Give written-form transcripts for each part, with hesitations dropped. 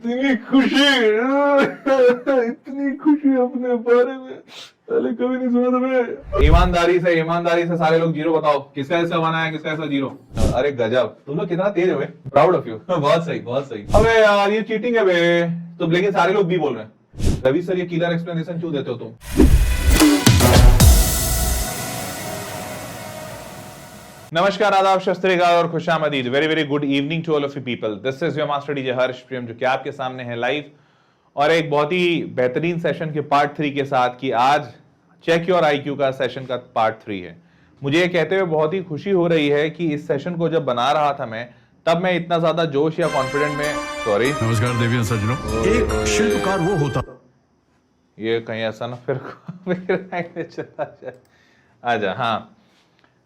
इतनी खुशी इतनी खुशी अपने बारे में पहले कभी नहीं सुना था मैं। ईमानदारी से सारे लोग जीरो बताओ, किसका इसका वन आया, किसका इसका जीरो। अरे गजब, तुम लोग कितना तेज हो बे, प्राउड ऑफ यू। बहुत सही बहुत सही। अबे यार ये चीटिंग है बे। तो लेकिन सारे लोग भी बोल रहे हैं। रवि सर ये किलर एक्सप्लेनेशन क्यों देते हो तुम? नमस्कार, आदाब, शस्त्र श्रीकाल और खुशामदीद। Very very good evening to all of you people. This is your master DJ Harsh Prem, जो कि आपके सामने है लाइव और एक बहुत ही बेहतरीन सेशन के पार्ट 3 के साथ। कि आज चेक योर आईक्यू का सेशन का पार्ट 3 है। मुझे ये कहते हुए बहुत ही खुशी हो रही है कि इस सेशन को जब बना रहा था मैं, तब मैं इतना ज्यादा जोश या कॉन्फिडेंट में, सॉरी, नमस्कार देवी सज्जनों। एक शिल्पकार वो होता, ये कहीं ऐसा ना फिर चला जाए। आजा। हाँ,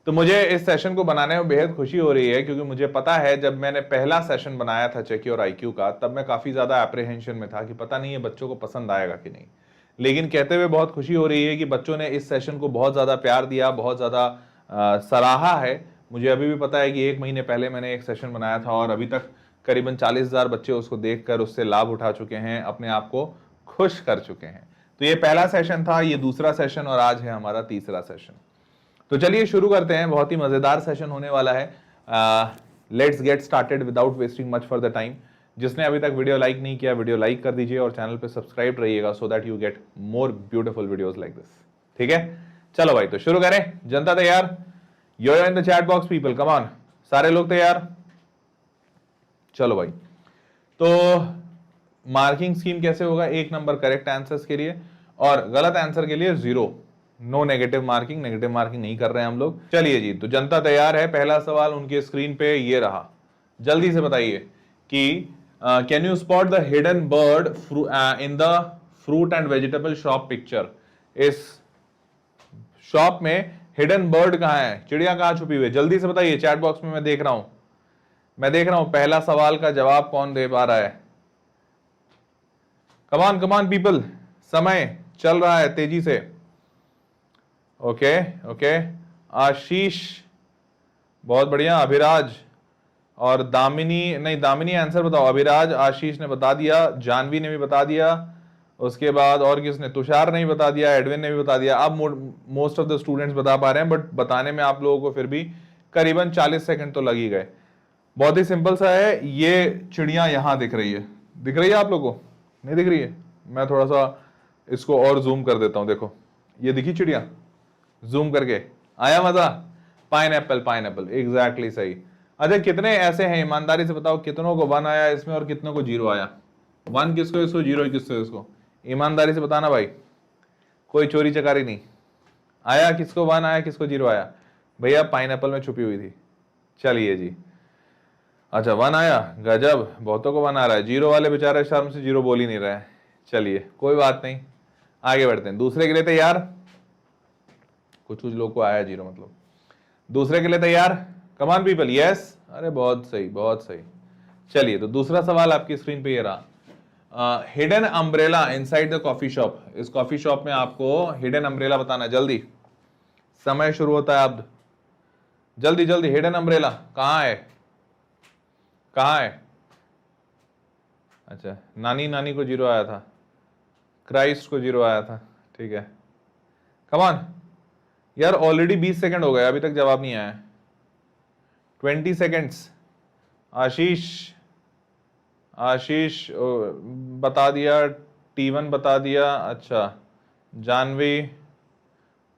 तो मुझे इस सेशन को बनाने में बेहद खुशी हो रही है, क्योंकि मुझे पता है जब मैंने पहला सेशन बनाया था चेक योर आईक्यू का, तब मैं काफी ज्यादा एप्रीहेंशन में था कि पता नहीं है बच्चों को पसंद आएगा कि नहीं। लेकिन कहते हुए बहुत खुशी हो रही है कि बच्चों ने इस सेशन को बहुत ज्यादा प्यार दिया, बहुत ज्यादा सराहा है। मुझे अभी भी पता है कि 1 महीने पहले मैंने एक सेशन बनाया था और अभी तक करीबन 40,000 बच्चे उसको देखकर उससे लाभ उठा चुके हैं, अपने आप को खुश कर चुके हैं। तो ये पहला सेशन था, ये दूसरा सेशन और आज है हमारा तीसरा सेशन। तो चलिए शुरू करते हैं। बहुत ही मजेदार सेशन होने वाला है। Let's get started without wasting much for the time. जिसने अभी तक वीडियो लाइक नहीं किया, वीडियो लाइक कर दीजिए और चैनल पे सब्सक्राइब रहिएगा, so that you get more beautiful videos like this. ठीक है, चलो भाई, तो शुरू करें। जनता तैयार? You are in the chat box people, come on. सारे लोग तैयार? चलो भाई, तो मार्किंग स्कीम कैसे होगा? 1 नंबर करेक्ट आंसर्स के लिए और गलत आंसर के लिए 0। नो नेगेटिव मार्किंग नहीं कर रहे हैं हम लोग। चलिए जी, तो जनता तैयार है। पहला सवाल उनके स्क्रीन पे ये रहा, जल्दी से बताइए कि can you spot the hidden bird in the fruit and vegetable shop picture. इस शॉप में हिडन बर्ड कहाँ है, चिड़िया कहाँ छुपी हुई है? जल्दी से बताइए, चैट बॉक्स में मैं देख रहा हूं पहला सवाल का जवाब कौन दे पा रहा है। कम ऑन पीपल, समय चल रहा है तेजी से। ओके, आशीष बहुत बढ़िया, अभिराज और दामिनी, नहीं दामिनी आंसर बताओ। अभिराज, आशीष ने बता दिया, जानवी ने भी बता दिया, उसके बाद और किसने? तुषार ने भी बता दिया, एडविन ने भी बता दिया। अब मोस्ट ऑफ द स्टूडेंट्स बता पा रहे हैं, बट बताने में आप लोगों को फिर भी करीबन 40 सेकंड तो लग ही गए। बहुत ही सिंपल सा है, ये चिड़िया यहां दिख रही है आप लोगों को? नहीं दिख रही है? मैं थोड़ा सा इसको और जूम कर देता हूं। देखो, ये दिखी चिड़िया? जूम करके आया मजा? पाइनएप्पल, एग्जैक्टली सही। अच्छा, कितने ऐसे हैं, ईमानदारी से बताओ, कितनों को 1 आया इसमें और कितनों को 0 आया? 1 किसको, इसको 0 किसको, इसको? ईमानदारी से बताना भाई, कोई चोरी चकारी नहीं। आया किसको 1 आया, किसको 0 आया? भैया पाइनएप्पल में छुपी हुई थी। चलिए जी, अच्छा 1 आया, गजब, बहुतों को 1 आ रहा है। 0 वाले बेचारे शर्म से 0 बोल ही नहीं रहे हैं। चलिए कोई बात नहीं, आगे बढ़ते हैं। दूसरे के लिए तैयार? कुछ लोग को आया 0, मतलब दूसरे के लिए तैयार? Come on people, yes. अरे बहुत सही। चलिए, तो दूसरा सवाल आपकी स्क्रीन पे ये रहा, hidden umbrella inside the coffee shop. इस कॉफी शॉप में आपको हिडन अम्ब्रेला बताना है। जल्दी, समय शुरू होता है अब, जल्दी। हिडन अम्ब्रेला कहाँ है? अच्छा, नानी को 0 आया था, क्राइस्ट को 0 आया था। ठीक है, कम ऑन यार, ऑलरेडी 20 सेकंड हो गए, अभी तक जवाब नहीं आया। 20 सेकंड्स। आशीष बता दिया, T1 बता दिया। अच्छा, जानवी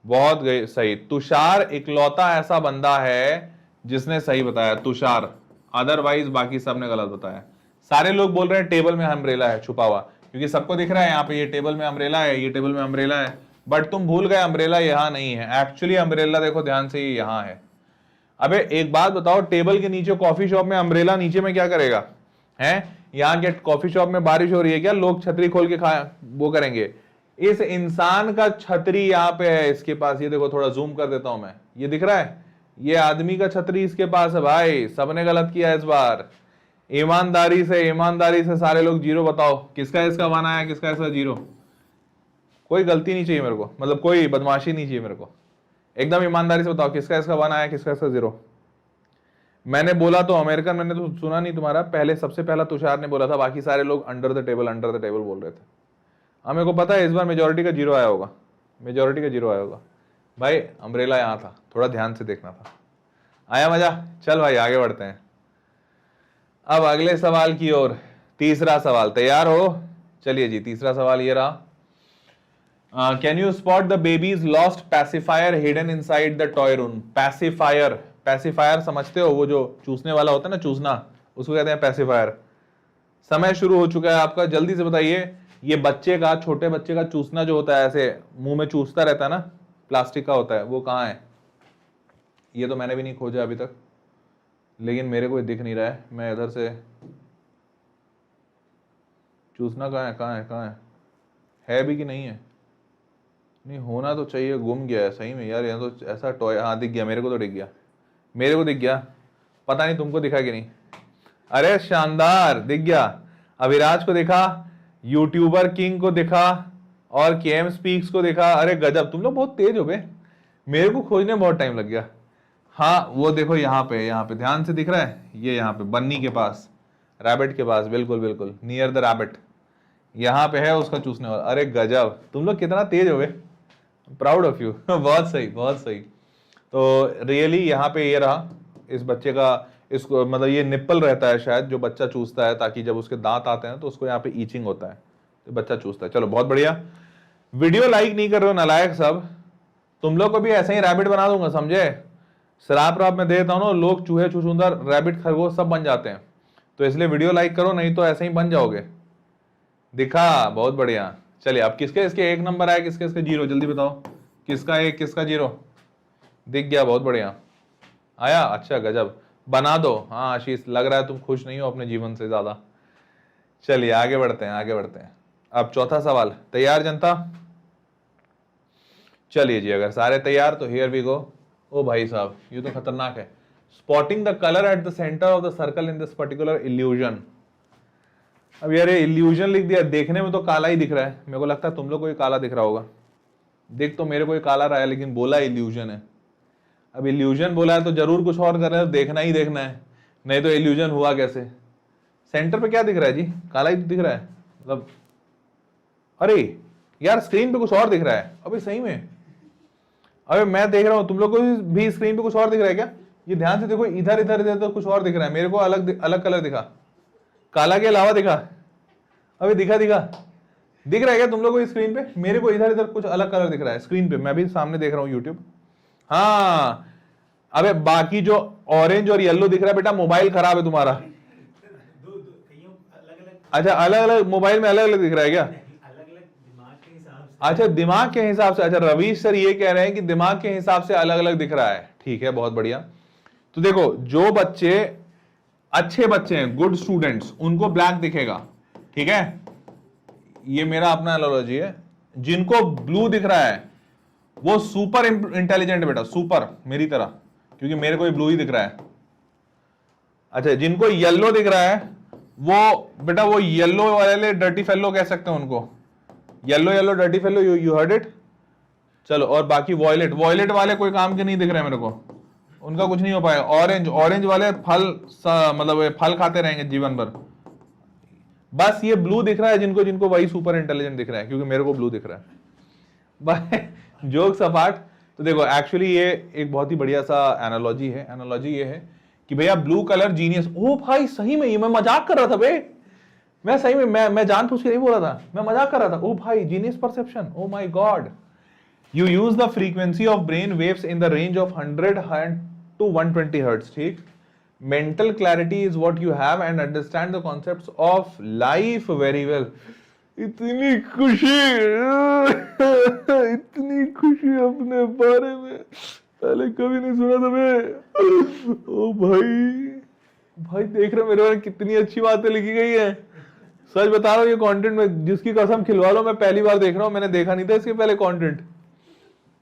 बहुत गई सही। तुषार इकलौता ऐसा बंदा है जिसने सही बताया, तुषार, अदरवाइज बाकी सबने गलत बताया। सारे लोग बोल रहे हैं टेबल में अम्ब्रेला है छुपा हुआ, क्योंकि सबको दिख रहा है यहाँ पे ये टेबल में अम्ब्रेला है, ये टेबल में अम्ब्रेला है। बट तुम भूल गए अम्ब्रेला यहाँ नहीं है। एक्चुअली अम्ब्रेला देखो ध्यान से, ये यहाँ है। अबे एक बात बताओ, टेबल के नीचे कॉफी शॉप में अम्ब्रेला नीचे में क्या करेगा? हैं, यहाँ के कॉफी शॉप में बारिश हो रही है क्या? लोग छतरी खोल के वो करेंगे? इस इंसान का छतरी यहाँ पे है इसके पास। ये देखो, थोड़ा जूम कर देता हूं मैं, ये दिख रहा है? ये आदमी का छतरी इसके पास है भाई। सबने गलत किया इस बार। ईमानदारी से सारे लोग 0 बताओ, किसका इसका 1 आया, किसका इसका 0? कोई गलती नहीं चाहिए मेरे को, मतलब कोई बदमाशी नहीं चाहिए मेरे को। एकदम ईमानदारी से बताओ, किसका इसका 1 आया, किसका इसका 0? मैंने बोला तो अमेरिकन, मैंने तो सुना नहीं तुम्हारा, पहले सबसे पहला तुषार ने बोला था, बाकी सारे लोग अंडर द टेबल बोल रहे थे। हाँ मेरे को पता है इस बार मेजोरिटी का जीरो आया होगा, मेजोरिटी का जीरो आया होगा। भाई अम्ब्रेला यहाँ था, थोड़ा ध्यान से देखना था। आया मजा? चल भाई आगे बढ़ते हैं अब अगले सवाल की ओर। तीसरा सवाल, तैयार हो? चलिए जी, तीसरा सवाल ये रहा। Can you spot the babies lost pacifier hidden inside the toy room? Pacifier, pacifier समझते हो? वो जो चूसने वाला होता है ना, चूसना, उसको कहते हैं पैसिफायर। समय शुरू हो चुका है आपका, जल्दी से बताइए। ये बच्चे का, छोटे बच्चे का चूसना जो होता है, ऐसे मुंह में चूसता रहता है ना, प्लास्टिक का होता है, वो कहाँ है? ये तो मैंने भी नहीं खोजा अभी तक, लेकिन मेरे को दिख नहीं रहा है। मैं इधर से, चूसना कहाँ है, कहाँ है, कहाँ है भी कि नहीं है? नहीं होना तो चाहिए, गुम गया है सही में यार। यहाँ तो ऐसा टॉय, हाँ दिख गया, मेरे को तो दिख गया, मेरे को दिख गया, पता नहीं तुमको दिखा कि नहीं। अरे शानदार, दिख गया। अभिराज को दिखा, यूट्यूबर किंग को दिखा, और केएम स्पीक्स को दिखा। अरे गजब, तुम लोग बहुत तेज हो गए, मेरे को खोजने में बहुत टाइम लग गया। हाँ वो देखो यहाँ पे, यहाँ पे ध्यान से दिख रहा है, ये यहाँ पे बन्नी के पास, रैबिट के पास, बिल्कुल बिल्कुल नियर द रैबिट, यहाँ पे है उसका चूसने वाला। अरे गजब, तुम लोग कितना तेज हो गए, प्राउड ऑफ यू। बहुत सही, बहुत सही। तो रियली यहाँ पे ये रहा इस बच्चे का, इसको मतलब ये निप्पल रहता है शायद, जो बच्चा चूसता है, ताकि जब उसके दांत आते हैं तो उसको यहाँ पे ईचिंग होता है, तो बच्चा चूसता है। चलो बहुत बढ़िया। वीडियो लाइक नहीं कर रहे हो नालायक सब, तुम लोग को भी ऐसे ही रैबिट बना दूंगा, समझे? श्राप राप में देता हूँ ना, लोग चूहे छुछुंदर रैबिट खरगोश सब बन जाते हैं, तो इसलिए वीडियो लाइक करो, नहीं तो ऐसे ही बन जाओगे। दिखा, बहुत बढ़िया। चलिए अब किसके इसके एक नंबर आया, किसके इसके जीरो, जल्दी बताओ। किसका एक, किसका जीरो? दिख गया, बहुत बढ़िया आया। अच्छा गजब, बना दो। हाँ आशीष, लग रहा है तुम खुश नहीं हो अपने जीवन से ज्यादा। चलिए आगे बढ़ते हैं, आगे बढ़ते हैं। अब चौथा सवाल, तैयार जनता? चलिए जी, अगर सारे तैयार तो हियर वी गो। ओ भाई साहब, ये तो खतरनाक है। Spotting the colour at the centre of the circle in this particular illusion. अब यार ये इल्यूजन लिख दिया, देखने में तो काला ही दिख रहा है, मेरे को लगता है तुम लोग को ही काला दिख रहा होगा। देख तो मेरे को ही काला रहा है, लेकिन बोला इल्यूजन है। अब इल्यूजन बोला है तो जरूर कुछ और कर रहे हैं, देखना ही देखना है, नहीं तो इल्यूजन हुआ कैसे? सेंटर पे क्या दिख रहा है जी? काला ही दिख रहा है मतलब। अरे यार स्क्रीन पे कुछ और दिख रहा है। अबे सही में, अबे मैं देख रहा हूँ, तुम लोग को भी स्क्रीन पे कुछ और दिख रहा है क्या? ये ध्यान से देखो, इधर इधर इधर तो कुछ और दिख रहा है, मेरे को अलग अलग कलर दिखा, काला के अलावा दिखा। अबे दिखा दिखा, दिख रहा है क्या तुम लोग को स्क्रीन पे? मेरे को इधर इधर कुछ अलग कलर दिख रहा है स्क्रीन पे, मैं भी सामने देख रहा हूँ यूट्यूब। हाँ अबे बाकी जो ऑरेंज और येलो दिख रहा है बेटा, मोबाइल खराब है तुम्हारा। अच्छा अलग अलग मोबाइल में अलग अलग दिख रहा है क्या? अच्छा दिमाग के हिसाब से। अच्छा रवीश सर ये कह रहे हैं कि दिमाग के हिसाब से अलग अलग दिख रहा है, ठीक है बहुत बढ़िया। तो देखो जो बच्चे अच्छे बच्चे हैं, गुड स्टूडेंट्स, उनको ब्लैक दिखेगा, ठीक है, ये मेरा अपना एनालॉजी है। जिनको ब्लू दिख रहा है वो सुपर इंटेलिजेंट बेटा, सुपर मेरी तरह, क्योंकि मेरे को ब्लू ही दिख रहा है। अच्छा जिनको येलो दिख रहा है वो बेटा, वो येलो वाले डर्टी फेलो कह सकते हैं उनको, yellow yellow dirty fellow, you heard it. चलो और बाकी वॉयलेट, वॉयलेट वाले कोई काम के नहीं दिख रहे मेरे को, उनका कुछ नहीं हो पाएगा। ऑरेंज, ऑरेंज वाले फल मतलब फल खाते रहेंगे जीवन भर। बस ये ब्लू दिख रहा है जिनको, जिनको वही सुपर इंटेलिजेंट दिख रहा है, क्योंकि मेरे को ब्लू दिख रहा है। जोक्स अपार्ट, तो देखो एक्चुअली ये एक बहुत ही बढ़िया सा एनालॉजी है। एनालॉजी ये है कि भैया ब्लू कलर जीनियस। ओ भाई सही में, ये मैं मजाक कर रहा था बे, मैं सही में, मैं जानबूझ के नहीं बोल रहा था, मैं मजाक कर रहा था। ओ भाई genius perception, oh my God. You use the frequency of brain waves in the range of 100 to 120 hertz, ठीक? Mental clarity is what you have and understand the concepts of life very well. इतनी खुशी, इतनी खुशी अपने बारे में पहले कभी नहीं सुना था मैं। ओ भाई देख रहे हो मेरे बारे में कितनी अच्छी बातें लिखी गई है। सच बता रहा हूँ, ये कंटेंट में जिसकी कसम खिलवा लो, मैं पहली बार देख रहा हूँ, मैंने देखा नहीं था इसके पहले कंटेंट।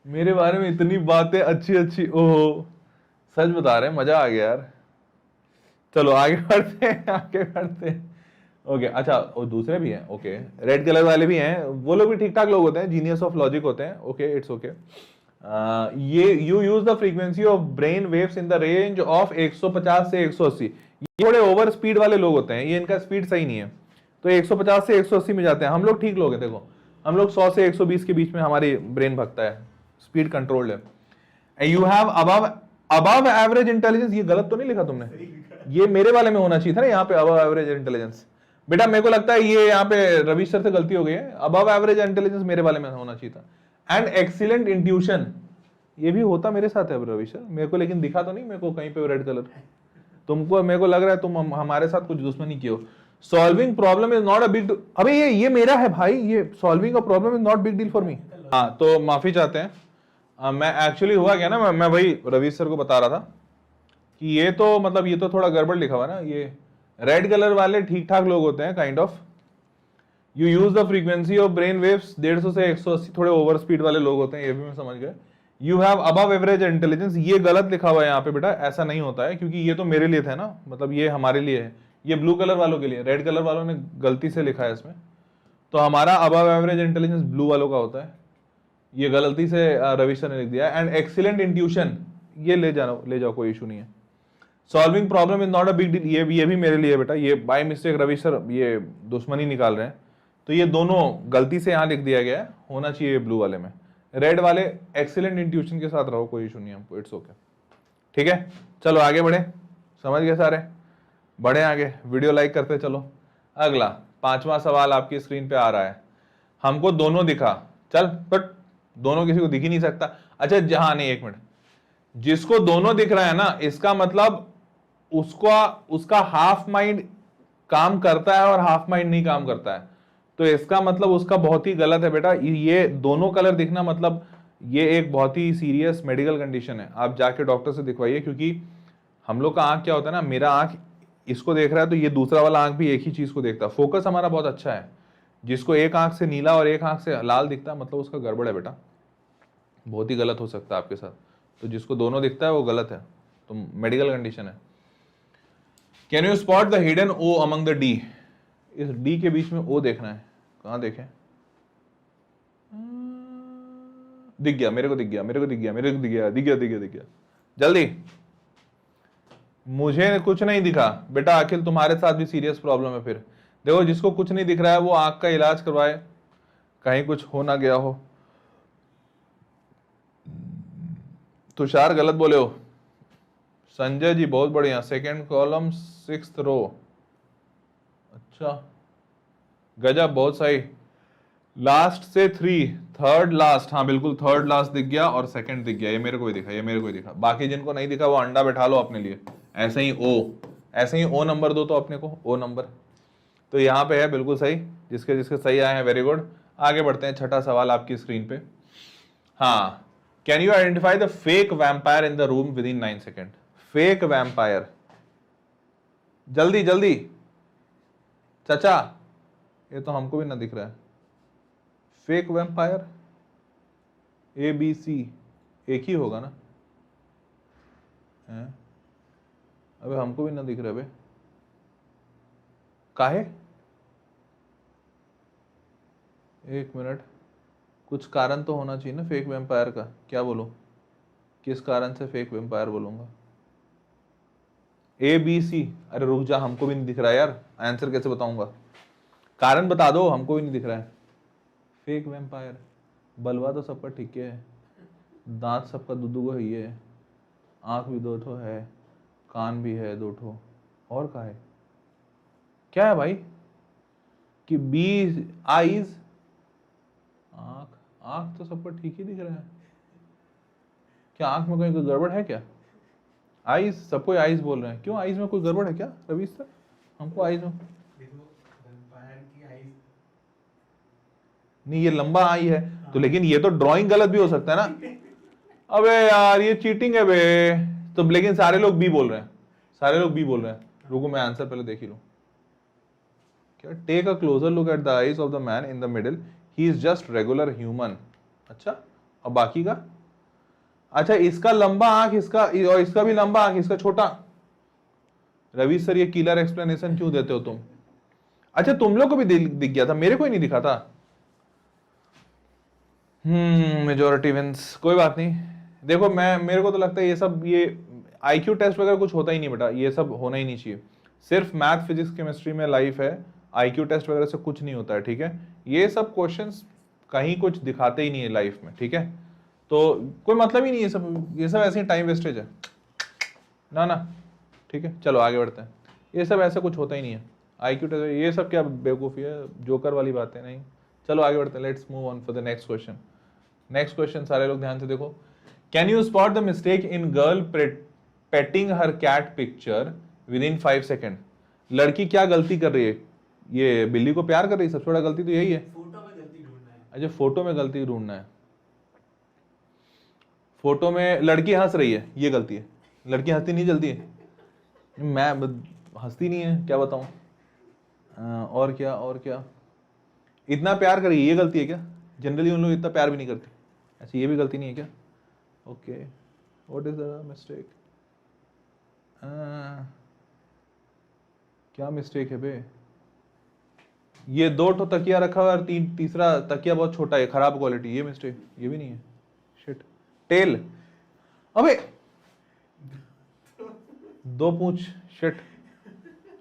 मेरे बारे में इतनी बातें अच्छी अच्छी, ओहो सच बता रहे हैं, मजा आ गया यार। चलो आगे बढ़ते हैं, आगे बढ़ते हैं। ओके अच्छा, और दूसरे भी हैं, ओके रेड कलर वाले भी हैं, वो लोग भी ठीक ठाक लोग होते हैं, जीनियस ऑफ लॉजिक होते हैं, ओके इट्स ओके। ये you use the frequency of brain waves in the range of 150 से 180। ये थोड़े ओवर स्पीड वाले लोग होते हैं, ये इनका स्पीड सही नहीं है, तो 150 से 180 में जाते हैं। हम लोग ठीक लोग हैं, देखो हम लोग 100 से 120 के बीच में हमारी ब्रेन भगता है, स्पीड कंट्रोल्ड है। You have above average intelligence, ये गलत तो नहीं लिखा तुमने, ये मेरे वाले में होना चाहिए था ना, यहाँ पे अबव एवरेज इंटेलिजेंस। बेटा मेरे को लगता है ये यहाँ पे रवि सर से गलती हो गई है, अबव एवरेज इंटेलिजेंस मेरे वाले में होना चाहिए था। एंड एक्सीलेंट इंट्यूशन, ये भी होता मेरे साथ है रवि सर, मेरे को लेकिन दिखा तो नहीं मेरे को कहीं पे रेड कलर, तुमको मेरे को लग रहा है तुम हमारे साथ कुछ दुश्मनी की हो। Solving problem is not a big, अबे ये मेरा है भाई, ये solving a problem is not big deal for me. हाँ तो माफी चाहते हैं, मैं एक्चुअली हुआ क्या ना, मैं वही रवि सर को बता रहा था कि ये तो मतलब ये तो थोड़ा गड़बड़ लिखा हुआ ना, ये रेड कलर वाले ठीक ठाक लोग होते हैं kind of. You use the frequency of brain waves 150 से 180, थोड़े ओवर स्पीड वाले लोग होते हैं, ये भी मैं समझ गया। You have above average intelligence, ये गलत लिखा हुआ है यहाँ पे बेटा, ऐसा नहीं होता है, क्योंकि ये तो मेरे लिए था ना, मतलब ये हमारे लिए है, ये ब्लू कलर वालों के लिए, रेड कलर वालों ने गलती से लिखा है इसमें, तो हमारा अबव एवरेज इंटेलिजेंस ब्लू वालों का होता है, ये गलती से रवि सर ने लिख दिया। एंड एक्सीलेंट इंट्यूशन, ये ले जाओ कोई इशू नहीं है। Solving problem is not a big deal, ये भी मेरे लिए बेटा, ये बाय मिस्टेक रवि सर ये दुश्मनी निकाल रहे हैं, तो ये दोनों गलती से यहाँ लिख दिया गया है, होना चाहिए ब्लू वाले में। रेड वाले एक्सीलेंट इंट्यूशन के साथ रहो, कोई इशू नहीं हमको, इट्स ओके। ठीक है चलो आगे बढ़े, समझ गए सारे, बढ़े आगे, वीडियो लाइक करते चलो। अगला 5वां सवाल आपकी स्क्रीन पे आ रहा है, हमको दोनों दिखा, चल बट दोनों किसी को दिख ही नहीं सकता। अच्छा जहां नहीं, एक मिनट, जिसको दोनों दिख रहा है ना, इसका मतलब उसका हाफ माइंड काम करता है और हाफ माइंड नहीं काम करता है, तो इसका मतलब उसका बहुत ही गलत है बेटा। ये दोनों कलर दिखना मतलब ये एक बहुत ही सीरियस मेडिकल कंडीशन है, आप जाके डॉक्टर से दिखवाइए, क्योंकि हम लोग का आंख क्या होता है ना, मेरा आंख इसको देख रहा है तो ये दूसरा वाला आंख भी एक ही चीज को देखता है, फोकस हमारा बहुत अच्छा है। जिसको एक आंख से नीला और एक आंख से लाल दिखता है, मतलब उसका गड़बड़ है बेटा, बहुत ही गलत हो सकता है आपके साथ। तो जिसको दोनों दिखता है वो गलत है, तो मेडिकल कंडीशन है। Can you spot the hidden O among the D, इस डी के बीच में ओ देखना है, कहां देखें, दिख गया मेरे को, दिख गया मेरे को, दिख गया मेरे को, दिख गया, दिख गया, दिख गया, दिख गया, जल्दी। मुझे कुछ नहीं दिखा बेटा, आखिर तुम्हारे साथ भी सीरियस प्रॉब्लम है। फिर देखो जिसको कुछ नहीं दिख रहा है वो आंख का इलाज करवाए, कहीं कुछ हो ना गया हो। तुषार गलत बोले हो, संजय जी बहुत बढ़िया, सेकंड कॉलम 6th रो, अच्छा गजब बहुत सही। लास्ट से 3, थर्ड लास्ट, हाँ बिल्कुल थर्ड लास्ट दिख गया और सेकंड दिख गया, ये मेरे को भी दिखा, ये मेरे को भी दिखा। बाकी जिनको नहीं दिखा वो अंडा बैठा लो अपने लिए, ऐसे ही ओ नंबर दो तो अपने को ओ नंबर। तो यहाँ पे है बिल्कुल सही, जिसके जिसके सही आए हैं वेरी गुड। आगे बढ़ते हैं, छठा सवाल आपकी स्क्रीन पे। हाँ, can you identify the fake vampire in the room with in 9 second. Fake vampire, जल्दी जल्दी चाचा, ये तो हमको भी ना दिख रहा है। फेक वैम्पायर ABC एक ही होगा ना, है? अबे हमको भी ना दिख रहा है, अबे काहे, एक मिनट, कुछ कारण तो होना चाहिए ना फेक वैम्पायर का, क्या बोलूं, किस कारण से फेक वैम्पायर बोलूंगा। ABC, अरे रुक जा, हमको भी नहीं दिख रहा है यार, आंसर कैसे बताऊंगा, कारण बता दो, हमको भी नहीं दिख रहा है। फेक वैम्पायर, बलवा तो सबका ठीक है, दांत सबका दो गो ही है, आंख भी 2 ठो है, कान भी है 2 ठो, और का है, क्या है भाई, कि 20 आईज, आंख तो सबका ठीक ही दिख रहा है, क्या आंख में कोई गड़बड़ है क्या। आईज, सबको आईज बोल रहे हैं, क्यों आईज में कोई गड़बड़ है क्या रवि सर, हमको आईज में नहीं, ये लंबा आई है तो, लेकिन ये तो ड्राइंग गलत भी हो सकता है ना। अबे यार ये चीटिंग है बे, तो लेकिन सारे लोग बी बोल रहे हैं, सारे लोग बी बोल रहे हैं, रुको मैं आंसर पहले देख ही लूं। क्या, take a closer look at the eyes of the man in the middle, he is just regular human. अच्छा, और बाकी का, अच्छा इसका लंबा आंख, इसका और इसका भी लंबा आंख, इसका छोटा। रवि सर ये किलर एक्सप्लेनेशन क्यों देते हो तुम। अच्छा तुम लोग को भी दिख गया था, मेरे को ही नहीं दिखा था। मेजोरिटी विंस, कोई बात नहीं। देखो मेरे को तो लगता है ये सब, ये आईक्यू टेस्ट वगैरह कुछ होता ही नहीं बेटा, ये सब होना ही नहीं चाहिए। सिर्फ मैथ फिजिक्स केमिस्ट्री में लाइफ है, आईक्यू टेस्ट वगैरह से कुछ नहीं होता है, ठीक है। ये सब क्वेश्चंस कहीं कुछ दिखाते ही नहीं है लाइफ में, ठीक है। तो कोई मतलब ही नहीं है ये सब ऐसे ही टाइम वेस्टेज है ना, ठीक है। चलो आगे बढ़ते हैं। ये सब ऐसा कुछ होता ही नहीं है आईक्यू टेस्ट, ये सब क्या बेवकूफ़ी है, जोकर वाली बातें नहीं। चलो आगे बढ़ते हैं, let's move on for the next question. Next question सारे लोग ध्यान से देखो। Can you spot the mistake in girl petting her cat picture within 5 second? लड़की क्या गलती कर रही है? ये बिल्ली को प्यार कर रही है, सबसे बड़ा गलती तो यही है। फोटो में गलती ढूंढना है। अच्छा, फोटो में गलती ढूंढना है। फोटो में लड़की हंस रही है, ये गलती है। लड़की हंसती नहीं जल्दी है, मैं हंसती नहीं है, क्या बताऊं। और क्या इतना प्यार करिए, ये गलती है क्या? जनरली उन लोग इतना प्यार भी नहीं करते, ऐसे ये भी गलती नहीं है क्या? Okay, what is the mistake? क्या मिस्टेक है बे? ये 2 ठो तकिया रखा हुआ और तीसरा तकिया बहुत छोटा है, खराब क्वालिटी, ये मिस्टेक? ये भी नहीं है। शिट। टेल, अबे 2 पूंछ। शिट,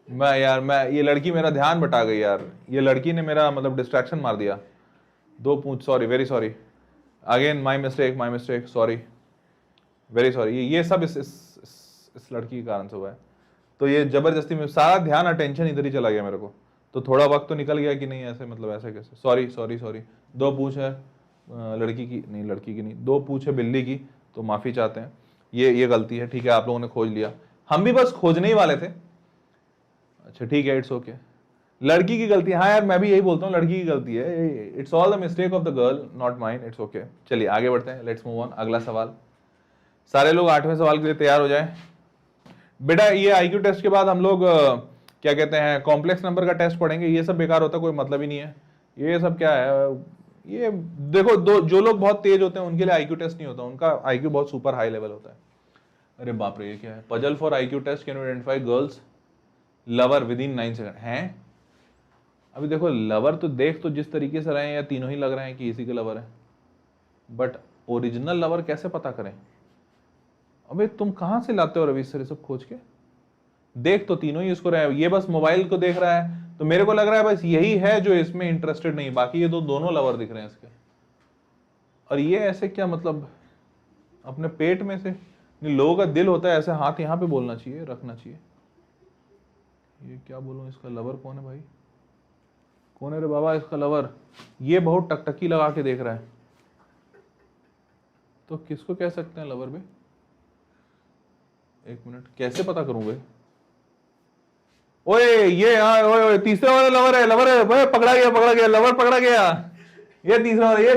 मैं ये लड़की मेरा ध्यान बटा गई यार, ये लड़की ने मेरा मतलब डिस्ट्रैक्शन मार दिया। 2 पूंछ, sorry, very sorry, again my mistake, sorry, very sorry. ये सब इस लड़की के कारण से हुआ है। तो ये जबरदस्ती में सारा ध्यान, अटेंशन इधर ही चला गया मेरे को, तो थोड़ा वक्त तो निकल गया कि नहीं ऐसे, मतलब ऐसे कैसे। सॉरी। 2 पूंछ है लड़की की नहीं, 2 पूंछ है बिल्ली की, तो माफी चाहते हैं, ये गलती है, ठीक है। आप लोगों ने खोज लिया, हम भी बस खोजने ही वाले थे। अच्छा ठीक है, इट्स ओके। लड़की की गलती, हाँ यार मैं भी यही बोलता हूँ, लड़की की गलती है। It's all the mistake of the girl, not mine, it's okay. चलिए आगे बढ़ते हैं, लेट्स मूव ऑन। अगला सवाल, सारे लोग 8वें सवाल के लिए तैयार हो जाएं। बेटा ये आईक्यू टेस्ट के बाद हम लोग क्या कहते हैं, कॉम्प्लेक्स नंबर का टेस्ट पढ़ेंगे। ये सब बेकार होता है, कोई मतलब ही नहीं है। ये सब क्या है, ये देखो, जो लोग बहुत तेज होते हैं उनके लिए आईक्यू टेस्ट नहीं होता, उनका आईक्यू बहुत सुपर हाई लेवल होता है। अरे बाप रे, ये क्या है? Puzzle for IQ test, can you identify girls lover within 9 second? हैं? अभी देखो, लवर तो देख तो जिस तरीके से रहे हैं, या तीनों ही लग रहे हैं कि इसी के लवर है, बट ओरिजिनल लवर कैसे पता करें? अबे तुम कहां से लाते हो रवि सर सब खोज के? देख तो तीनों ही इसको रहे हैं, ये बस मोबाइल को देख रहा है, तो मेरे को लग रहा है बस यही है जो इसमें इंटरेस्टेड नहीं, बाकी ये तो दोनों लवर दिख रहे हैं इसके। और ये ऐसे क्या मतलब, अपने पेट में से नहीं, लोगों का दिल होता है ऐसे, हाथ यहाँ पे बोलना चाहिए, रखना चाहिए। ये क्या बोलूं, इसका लवर कौन है भाई? कौन है रे बाबा इसका लवर? ये बहुत टकटकी लगा के देख रहा है, तो किसको कह सकते हैं लवर बे? 1 मिनट, कैसे पता करूं बे? ओए ये, हाँ ओए तीसरे वाला लवर है भाई, पकड़ा गया, लवर पकड़ा गया। ये तीसरा वाला, ये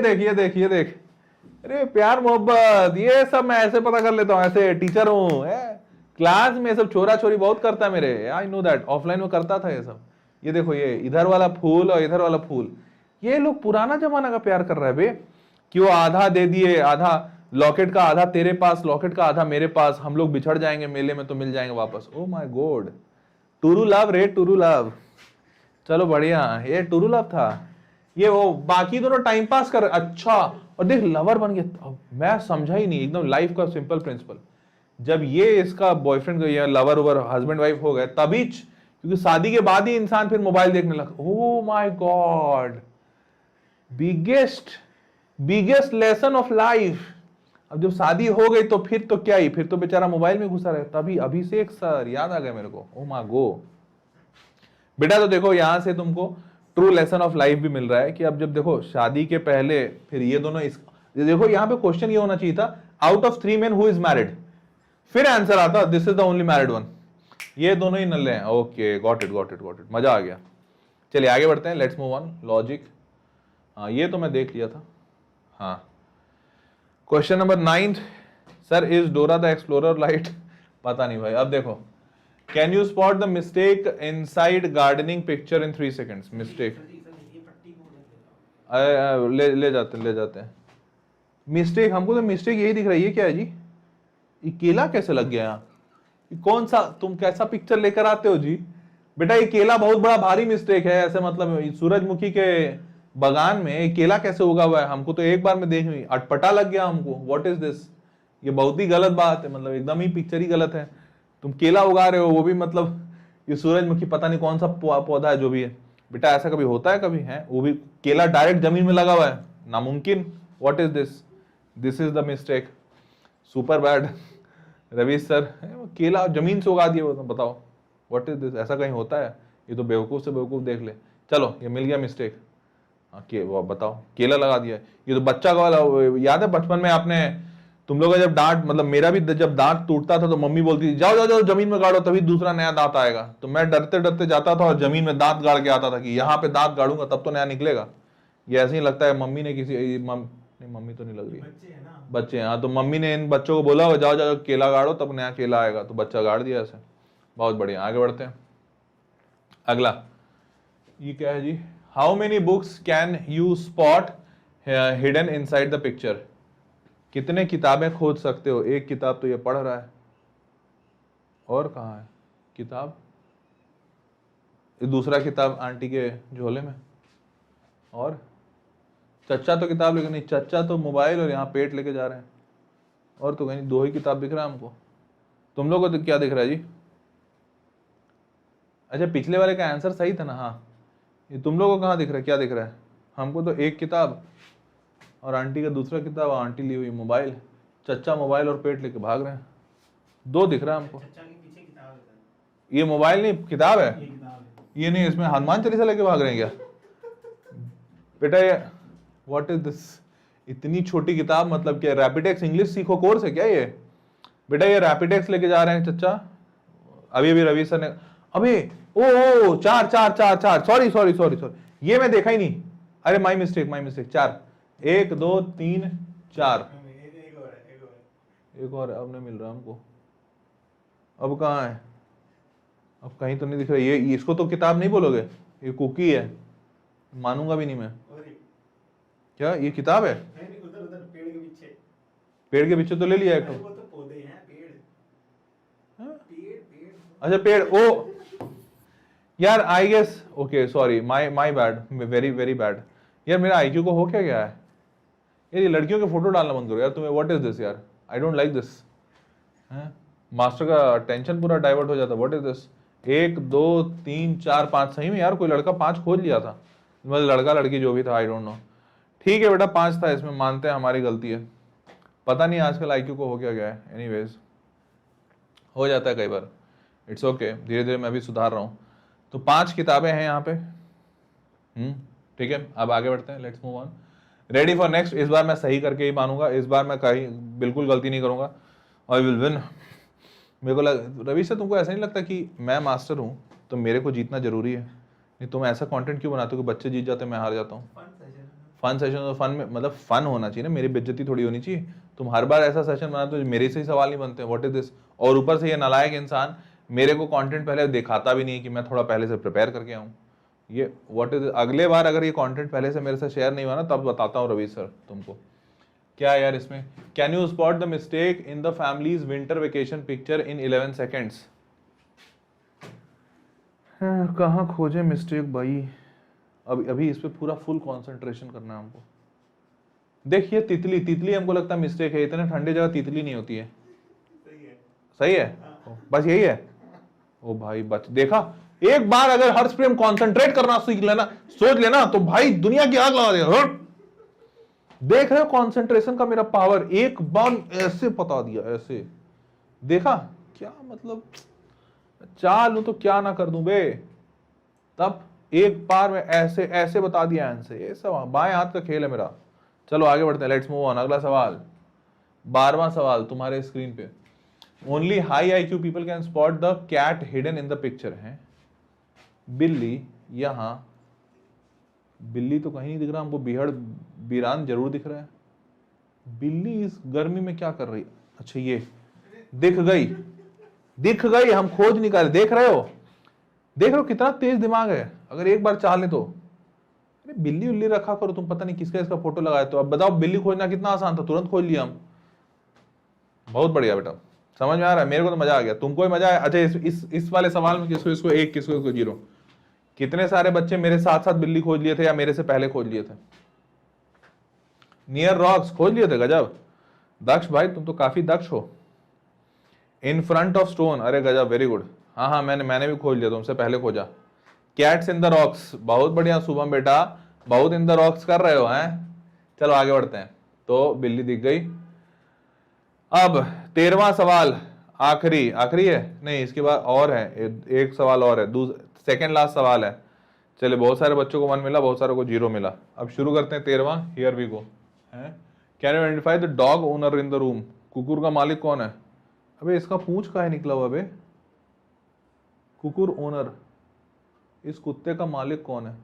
देख। अरे प्यार मोहब्बत, ये सब मैं ऐसे पता कर लेता हूँ, ऐसे टीचर हूँ। क्लास में सब छोरा छोरी बहुत करता है मेरे, आई नो दैट, ऑफलाइन में करता था ये सब। ये देखो, ये इधर वाला फूल और इधर वाला फूल, ये लोग पुराना जमाना का प्यार कर रहा है बे, कि वो आधा दे दिए, आधा लॉकेट का आधा तेरे पास, लॉकेट का आधा मेरे पास, हम लोग बिछड़ जाएंगे मेले में तो मिल जाएंगे वापस। Oh my God, true love रे, टूरू लव। चलो बढ़िया, ये टूरू लव था। ये वो बाकी दोनों टाइम पास कर, अच्छा, और देख लवर बन गया। मैं समझा ही नहीं, एकदम लाइफ का सिंपल प्रिंसिपल। जब ये इसका बॉयफ्रेंड या लवर ओवर हस्बैंड वाइफ हो गए तभी, क्योंकि शादी के बाद ही इंसान फिर मोबाइल देखने लगा। Oh my God, biggest lesson of life. अब जब शादी हो गई तो फिर तो क्या ही, फिर तो बेचारा मोबाइल में घुसा रहे। तभी अभिषेक सर याद आ गया मेरे को, ओ माय गो। बेटा तो देखो, यहां से तुमको ट्रू लेसन ऑफ लाइफ भी मिल रहा है कि अब जब देखो शादी के पहले फिर ये दोनों देखो यहाँ पे क्वेश्चन ये होना चाहिए था, out of 3 men who is married, फिर आंसर आता this is the only married one. ये दोनों ही नल्ले हैं। ओके, गॉट इट, मजा आ गया। चलिए आगे बढ़ते हैं, लेट्स मूव ऑन। लॉजिक, हाँ ये तो मैं देख लिया था। हाँ, question number 9, sir is Dora the explorer light? पता नहीं भाई। अब देखो, can you spot the mistake inside gardening picture in 3 seconds? Mistake ले जाते हैं। मिस्टेक, हमको तो मिस्टेक यही दिख रही है। क्या है जी, ये केला कैसे लग गया यहाँ? कौन सा, तुम कैसा पिक्चर लेकर आते हो जी? बेटा ये केला बहुत बड़ा भारी मिस्टेक है, ऐसे मतलब सूरजमुखी के बगान में केला कैसे उगा हुआ है, हमको तो एक बार में देख नहीं, अटपटा लग गया हमको, व्हाट इज दिस, ये बहुत ही गलत बात है, मतलब एकदम ही पिक्चर ही गलत है। तुम केला उगा रहे हो, वो भी मतलब ये सूरजमुखी पता नहीं कौन सा पौधा है जो भी है, बेटा ऐसा कभी होता है कभी है, वो भी केला डायरेक्ट जमीन में लगा हुआ है, नामुमकिन, what is this, this is the mistake, super bad. Ravi sir केला जमीन से उगा दिया, बताओ व्हाट इज दिस, ऐसा कहीं होता है, ये तो बेवकूफ से बेवकूफ देख ले। चलो ये मिल गया मिस्टेक, हाँ वो बताओ केला लगा दिया, ये तो बच्चा का वाला, याद है बचपन में आपने तुम लोग का जब दांत, मतलब मेरा भी जब दांत टूटता था तो मम्मी बोलती थी जाओ जाओ जाओ जमीन में गाड़ो तभी दूसरा नया दांत आएगा, तो मैं डरते डरते जाता था और जमीन में दांत गाड़ के आता था कि यहाँ पे दांत गाड़ूंगा तब तो नया निकलेगा। ये ऐसे ही लगता है मम्मी ने किसी नहीं, मम्मी तो नहीं लग रही, बच्चे हैं, हाँ, तो मम्मी ने इन बच्चों को बोला जाओ जाओ केला गाड़ो तब नया केला आएगा, तो बच्चा गाड़ दिया ऐसे। बहुत बढ़िया, आगे बढ़ते हैं। अगला ये क्या है जी, how many books can you spot hidden inside the picture, कितने किताबें खोज सकते हो, एक किताब तो ये पढ़ रहा है, और कहाँ है किताब, दूसरा किताब आंटी के झोले में, और चच्चा तो किताब लेके नहीं, चच्चा तो मोबाइल और यहाँ पेट लेके जा रहे हैं, और तो कहीं दो ही किताब दिख रहा है हमको। तुम लोगों को तो क्या दिख रहा है जी, अच्छा पिछले वाले का आंसर सही था ना, हाँ, ये तुम लोगों को कहाँ दिख रहा है, क्या दिख रहा है, हमको तो एक किताब और आंटी का दूसरा किताब, आंटी ली हुई मोबाइल, चच्चा मोबाइल और पेट लेके भाग रहे हैं, दो दिख रहा है हमको। ये मोबाइल नहीं किताब है, ये नहीं, इसमें हनुमान चालीसा लेके भाग रहे हैं क्या बेटा, ये व्हाट इज दिस, इतनी छोटी किताब, मतलब क्या रैपिडेक्स इंग्लिश सीखो कोर्स है क्या ये, बेटा ये रैपिडेक्स लेके जा रहे हैं चच्चा, अभी अभी रवि सर ने, अबे ओ चार चार चार चार, सॉरी सॉरी सॉरी सॉरी, ये मैं देखा ही नहीं, अरे माई मिस्टेक, चार, 1 2 3 4, एक और अब नहीं मिल रहा हमको, अब कहाँ है, अब कहीं तो नहीं दिख रहा, ये इसको तो किताब नहीं बोलोगे, ये कुकी है, मानूंगा भी नहीं मैं, क्या ये किताब है, उधर पेड़ के पीछे, पेड़ के पीछे तो ले लिया एक, वो तो पौधे हैं, पेड़, पेड़, अच्छा पेड़, ओ यार I guess, okay sorry, my bad, very very bad, यार मेरा आईक्यू को हो क्या गया है, यार ये लड़कियों के फोटो डालना बंद करो यार तुम्हें, व्हाट इज दिस यार, I don't like this, master का टेंशन पूरा डाइवर्ट हो जाता, व्हाट इज दिस, 1 2 3 4 5, सही में यार कोई लड़का 5 खोज लिया था, मतलब लड़का लड़की जो भी था, आई डोंट नो, ठीक है बेटा 5 था, इसमें मानते हैं हमारी गलती है, पता नहीं आजकल आईक्यू को हो क्या गया है, एनीवेज हो जाता है कई बार, इट्स ओके, धीरे धीरे मैं भी सुधार रहा हूँ। तो 5 किताबें हैं यहाँ पे, ठीक है, अब आगे बढ़ते हैं, let's move on, ready for next, इस बार मैं सही करके ही मानूंगा, इस बार मैं कहीं बिल्कुल गलती नहीं करूंगा, आई विल विन। मेरे को रवि सर तुमको ऐसा नहीं लगता कि मैं मास्टर हूँ तो मेरे को जीतना जरूरी है, नहीं तुम ऐसा कंटेंट क्यों बनाते हो कि बच्चे जीत जाते हैं मैं हार जाता हूँ, फन सेशन, तो फन में मतलब फन होना चाहिए ना, मेरी बेइज्जती थोड़ी होनी चाहिए, तुम हर बार ऐसा सेशन बनाते हो मेरे से ही सवाल नहीं बनते, व्हाट इज दिस, और ऊपर से ये नालायक इंसान मेरे को कंटेंट पहले दिखाता भी नहीं है कि मैं थोड़ा पहले से प्रिपेयर करके आऊँ, ये व्हाट इज, अगले बार अगर ये कंटेंट पहले से मेरे से शेयर नहीं हुआ ना तब बताता हूँ रवि सर तुमको क्या है यार इसमें, can you spot the mistake in the families winter vacation picture in 11 seconds, कहाँ खोजे मिस्टेक भाई, अभी इस पे पूरा फुल कंसंट्रेशन करना है हमको, देखिए तितली हमको लगता है मिस्टेक है, इतने ठंडे जगह तितली नहीं होती है, सही है बस यही है, ओ भाई बच, देखा एक बार अगर हर्ष प्रेम कंसंट्रेट करना सीख लेना, सोच लेना तो भाई दुनिया की आग लगा देगा, देख रहे हो कंसंट्रेशन का मेरा पावर, एक बार ऐसे बता दिया, ऐसे देखा क्या मतलब, चालू तो क्या ना कर दूं बे, तब एक बार में ऐसे ऐसे बता दिया आंसर, ये सब बाएं हाथ का खेल है मेरा। चलो आगे बढ़ते हैं, लेट्स मूव ऑन, अगला सवाल, 12वां सवाल तुम्हारे स्क्रीन पे, only high IQ people can spot the cat hidden in the picture है, बिल्ली, यहां बिल्ली तो कहीं नहीं दिख रहा हमको, बिहड़ बीरान जरूर दिख रहा है, बिल्ली इस गर्मी में क्या कर रही, अच्छा ये दिख गई, हम खोज नहीं कर, देख रहे हो कितना तेज दिमाग है, अगर एक बार चाह ले तो, अरे बिल्ली उल्ली रखा करो तुम, पता नहीं किसका इसका फोटो लगाया, तो अब बताओ बिल्ली खोजना कितना आसान था, तुरंत खोज लिया हम, बहुत बढ़िया बेटा, समझ में आ रहा है, मेरे को तो मजा आ गया, तुमको भी मजा आया। अच्छा इस वाले सवाल में किसको 1 किसको 0, कितने सारे बच्चे मेरे साथ साथ बिल्ली खोज लिए थे या मेरे से पहले खोज लिए थे? नियर रॉक्स खोज लिए थे, गजब। दक्ष भाई तुम तो काफी दक्ष हो। इन फ्रंट ऑफ स्टोन, अरे गजब, वेरी गुड। हाँ हाँ, मैंने भी खोज लिया, तुमसे पहले खोजा। कैट्स इन द रॉक्स, बहुत बढ़िया शुभम बेटा, बहुत इन द रॉक्स कर रहे हो हैं। चलो आगे बढ़ते हैं। तो बिल्ली दिख गई। अब 13वां सवाल, आखिरी है नहीं, इसके बाद और है एक सवाल और है, सेकेंड लास्ट सवाल है। चलिए, बहुत सारे बच्चों को 1 मिला, बहुत सारे को 0 मिला। अब शुरू करते हैं 13वां। Here we go. Can you identify the dog owner in the room? कुकुर का मालिक कौन है? अबे इसका पूंछ काहे निकला हुआ बे? कुकुर ओनर, इस कुत्ते का मालिक कौन है?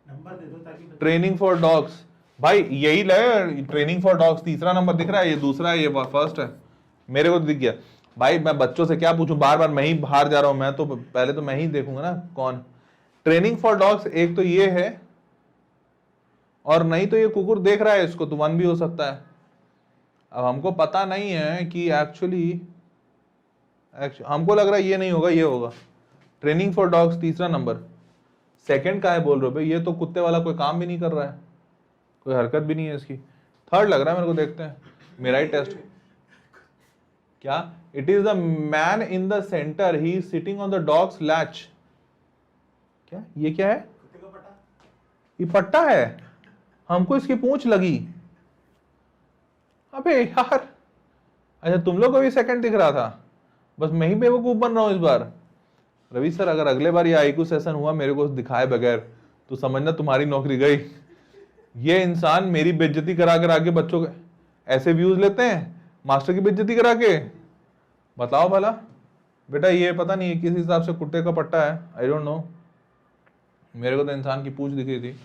नंबर दे दो ताकि बच्चे- ट्रेनिंग फॉर डॉग्स, भाई यही ले, ट्रेनिंग फॉर डॉग्स तीसरा नंबर दिख रहा है, ये दूसरा है, ये फर्स्ट है। मेरे को तो दिख गया भाई, मैं बच्चों से क्या पूछूं, बार बार मैं ही बाहर जा रहा हूं, मैं तो पहले तो मैं ही देखूंगा ना कौन। ट्रेनिंग फॉर डॉग्स एक तो ये है, और नहीं तो ये कुकुर देख रहा है इसको, तो 1 भी हो सकता है। अब हमको पता नहीं है कि एक्चुअली हमको लग रहा है ये नहीं होगा, ये होगा। ट्रेनिंग फॉर डॉग्स तीसरा नंबर। सेकंड का है बोल रहे हो भाई, ये तो कुत्ते वाला कोई काम भी नहीं कर रहा है, कोई हरकत भी नहीं है इसकी। थर्ड लग रहा है मेरे को, देखते हैं, मेरा ही टेस्ट। क्या? It is the man in the centre, he is sitting on the dogs latch. क्या ये क्या है? कुत्ते का पटा। ये पट्टा है, हमको इसकी पूंछ लगी। अबे यार, अच्छा तुम लोग को भी सेकंड दिख रहा था, बस मैं ही बेवकूफ बन रहा हूं इस बार। रवि सर, अगर अगले बार ये आईक्यू सेशन हुआ मेरे को दिखाए बगैर, तो समझना तुम्हारी नौकरी गई। ये इंसान मेरी बेइज्जती करा कर आगे बच्चों के ऐसे व्यूज लेते हैं, मास्टर की बेइज्जती करा के। बताओ भला बेटा, ये पता नहीं है किस हिसाब से कुत्ते का पट्टा है, आई डोंट नो। मेरे को तो इंसान की पूंछ दिख रही थी,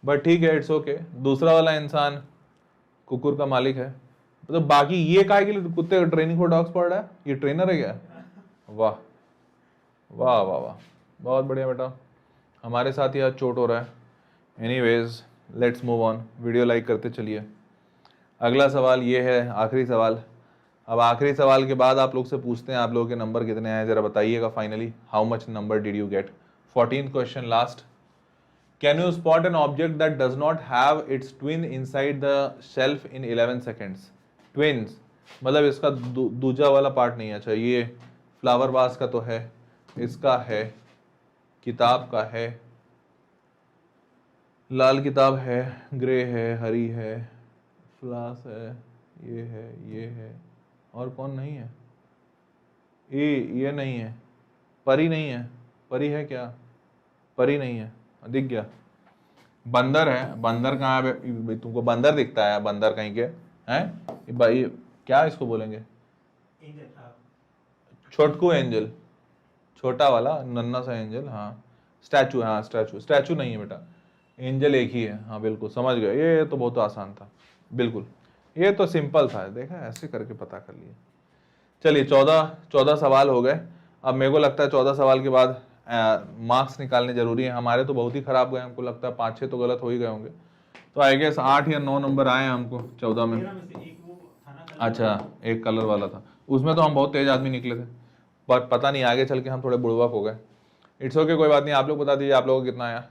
बट ठीक है, इट्स ओके। दूसरा वाला इंसान कुकुर का मालिक है, तो बाकी ये काहे के लिए कुत्ते का ट्रेनिंग फॉर डॉग्स पढ़ रहा है? ये ट्रेनर है क्या? वाह वाह वाह वाह, बहुत बढ़िया बेटा, हमारे साथ ही आज चोट हो रहा है। Anyways let's move on, video like करते चलिए। अगला सवाल ये है, आखिरी सवाल। अब आखिरी सवाल के बाद आप लोग से पूछते हैं, आप लोगों के नंबर कितने आए जरा बताइएगा finally. How much number did you get? 14th question, last. Can you spot an object that does not have it's twin inside the shelf in 11 seconds? Twins मतलब इसका दूजा वाला पार्ट नहीं है। अच्छा, ये फ्लावर वास का तो है, इसका है, किताब का है, लाल किताब है, ग्रे है, हरी है, फ्लास है, ये है, और कौन नहीं है? ये नहीं है, परी नहीं है। परी है क्या? परी नहीं है, दिख गया। बंदर है, बंदर कहाँ है? तुमको बंदर दिखता है? बंदर कहीं के हैं भाई, क्या इसको बोलेंगे? एंजल। हाँ। छोटकू एंजल, छोटा वाला नन्ना सा एंजल। हाँ स्टैचू, हाँ स्टैचू नहीं है बेटा, एंजल एक ही है। हाँ बिल्कुल समझ गए, ये तो बहुत आसान था, बिल्कुल ये तो सिंपल था, देखा ऐसे करके पता कर लिए। चलिए 14 सवाल हो गए। अब मेरे को लगता है 14 सवाल के बाद मार्क्स निकालने जरूरी है। हमारे तो बहुत ही खराब गए, हमको लगता है 5-6 तो गलत हो ही गए होंगे। तो आई गेस 8 या 9 नंबर आए हमको 14 में। 13 में से एक वो था ना कलर अच्छा, एक कलर वाला था, उसमें तो हम बहुत तेज आदमी निकले थे, पर पता नहीं आगे चल के हम थोड़े बुड़बक हो गए। इट्स ओके, कोई बात नहीं। आप लोग बता दीजिए आप लोगों को कितना आया?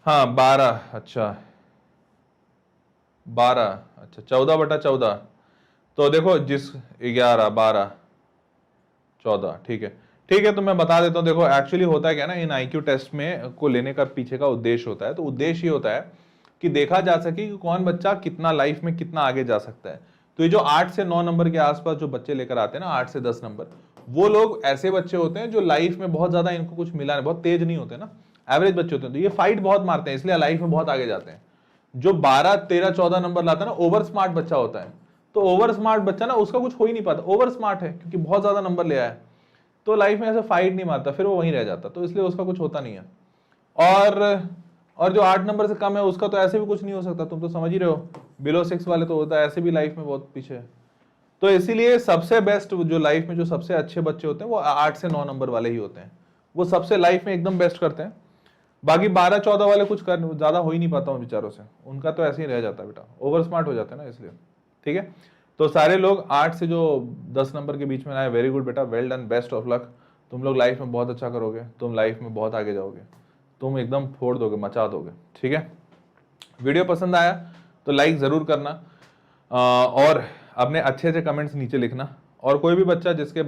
हाँ 12, अच्छा 12, अच्छा 14/14। तो देखो जिस 11, 12, 14, ठीक है, तो मैं बता देता हूँ। देखो एक्चुअली होता है क्या ना, इन आईक्यू टेस्ट में को लेने का पीछे का उद्देश्य होता है, तो उद्देश्य ये होता है कि देखा जा सके कि कौन बच्चा कितना लाइफ में कितना आगे जा सकता है। तो ये जो 8 से 9 नंबर के आसपास जो बच्चे लेकर आते हैं ना, 8 से 10 नंबर, वो लोग ऐसे बच्चे होते हैं जो लाइफ में बहुत ज्यादा इनको कुछ मिला नहीं, बहुत तेज नहीं होते ना, एवरेज बच्चे होते हैं, तो ये फाइट बहुत मारते हैं, इसलिए लाइफ में बहुत आगे जाते हैं। जो 12, 13, 14 नंबर लाता है ना, ओवर स्मार्ट बच्चा होता है। तो ओवर स्मार्ट बच्चा ना, उसका कुछ हो ही नहीं पाता, ओवर स्मार्ट है क्योंकि बहुत ज्यादा नंबर ले आया है, तो लाइफ में ऐसे फाइट नहीं मारता, फिर वो वहीं रह जाता, तो इसलिए उसका कुछ होता नहीं है। और जो 8 नंबर से कम है उसका तो ऐसे भी कुछ नहीं हो सकता, तुम तो समझ ही रहे हो। बिलो 6 वाले तो होता है, ऐसे भी लाइफ में बहुत पीछे है। तो इसीलिए सबसे बेस्ट जो लाइफ में जो सबसे अच्छे बच्चे होते हैं वो 8 से 9 नंबर वाले ही होते हैं, वो सबसे लाइफ में एकदम बेस्ट करते हैं। बाकी 12, 14 वाले कुछ कर ज्यादा हो ही नहीं पाता हूँ बेचारों से, उनका तो ऐसे ही रह जाता है बेटा, ओवर स्मार्ट हो जाते हैं ना, इसलिए। ठीक है, तो सारे लोग 8 से जो 10 नंबर के बीच में आए, वेरी गुड बेटा, well done, best of luck. तुम लोग लाइफ में बहुत अच्छा करोगे, तुम लाइफ में बहुत आगे जाओगे, तुम एकदम फोड़ दोगे, मचा दोगे। ठीक है, वीडियो पसंद आया तो लाइक ज़रूर करना, और अपने अच्छे अच्छे कमेंट्स नीचे लिखना। और कोई भी बच्चा जिसके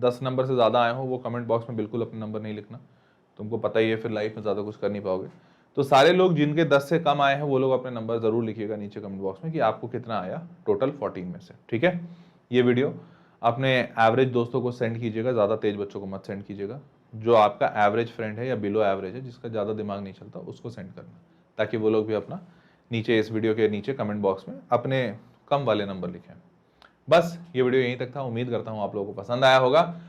10 नंबर से ज़्यादा आए हो वो कमेंट बॉक्स में बिल्कुल अपने नंबर नहीं लिखना, तुमको पता ही है फिर लाइफ में ज़्यादा कुछ कर नहीं पाओगे। तो सारे लोग जिनके 10 से कम आए हैं वो लोग अपने नंबर ज़रूर लिखिएगा नीचे कमेंट बॉक्स में कि आपको कितना आया टोटल 14 में से। ठीक है, ये वीडियो अपने एवरेज दोस्तों को सेंड कीजिएगा, ज़्यादा तेज बच्चों को मत सेंड कीजिएगा। जो आपका एवरेज फ्रेंड है या बिलो एवरेज है, जिसका ज़्यादा दिमाग नहीं चलता, उसको सेंड करना, ताकि वो लोग भी अपना नीचे इस वीडियो के नीचे कमेंट बॉक्स में अपने कम वाले नंबर लिखें। बस ये वीडियो यहीं तक था, उम्मीद करता हूँ आप लोगों को पसंद आया होगा।